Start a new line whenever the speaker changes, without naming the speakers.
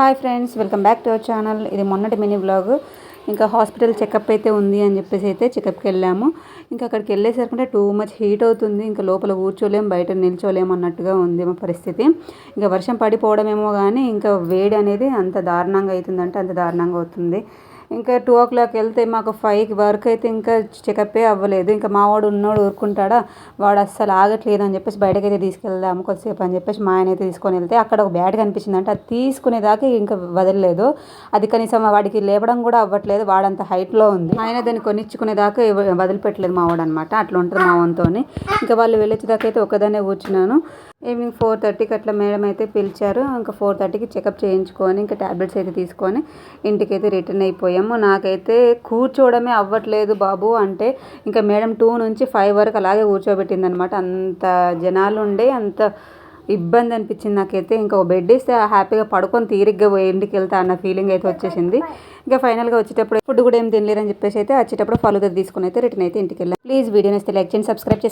Hi friends, welcome back to our channel. ఇది మొన్నటి mini vlog. ఇంకా హాస్పిటల్ చెకప్ అయితే ఉంది అని చెప్పేసి అయితే చెకప్కి వెళ్ళాము. ఇంకా అక్కడికి వెళ్ళేసరికి టూ మచ్ హీట్ అవుతుంది. ఇంకా లోపల కూర్చోలేము, బయట నిల్చోలేము అన్నట్టుగా ఉంది మా పరిస్థితి. ఇంకా వర్షం పడిపోవడమేమో కానీ ఇంకా వేడి అనేది అంత దారుణంగా అవుతుందంటే అంత దారుణంగా అవుతుంది. ఇంకా 2 o'clock వెళ్తే మాకు 5 వరకు అయితే ఇంకా చెకప్పే అవ్వలేదు. ఇంకా మావాడు ఉన్నోడు ఊరుకుంటాడా, వాడు అస్సలు ఆగట్లేదు అని చెప్పేసి బయటకైతే తీసుకెళ్దాము కొద్దిసేపు అని చెప్పేసి మా ఆయన అయితే తీసుకొని వెళ్తే అక్కడ ఒక బ్యాట్ కనిపించింది అంటే అది తీసుకునేదాకా ఇంకా వదలలేదు. అది కనీసం వాడికి లేవడం కూడా అవ్వట్లేదు, వాడంత హైట్లో ఉంది. ఆయన దాన్ని కొనిచ్చుకునేదాకా వదిలిపెట్టలేదు మావాడు అనమాట. అట్లా ఉంటుంది మా వంతో. ఇంకా వాళ్ళు వెళ్ళేదాకా అయితే ఒక్కదాన్నే కూర్చున్నాను. ఈవినింగ్ 4:30కి అట్లా మేడం అయితే పిలిచారు. ఇంకా 4:30కి చెకప్ చేయించుకొని ఇంకా ట్యాబ్లెట్స్ అయితే తీసుకొని ఇంటికైతే రిటర్న్ అయిపోయాము. నాకైతే కూర్చోవడమే అవ్వట్లేదు బాబు అంటే ఇంకా మేడం 2 నుంచి 5 వరకు అలాగే కూర్చోబెట్టింది అనమాట. అంత జనాలు ఉండే అంత ఇబ్బంది అనిపించింది నాకైతే. ఇంకా బెడ్ ఇస్తే హ్యాపీగా పడుకొని తీరిగ్గా ఇంటికి వెళ్తా అన్న ఫీలింగ్ అయితే వచ్చేసింది. ఇంకా ఫైనల్గా వచ్చేటప్పుడు ఫుడ్ కూడా ఏం తినలేరని చెప్పేసి అయితే వచ్చేటప్పుడు ఫలుదా తీసుకుని అయితే రిటర్న్ అయితే ఇంటికి వెళ్ళాను. ప్లీజ్ వీడియో నచ్చితే లైక్ చేయండి, సబ్స్క్రైబ్ చేసుకోండి.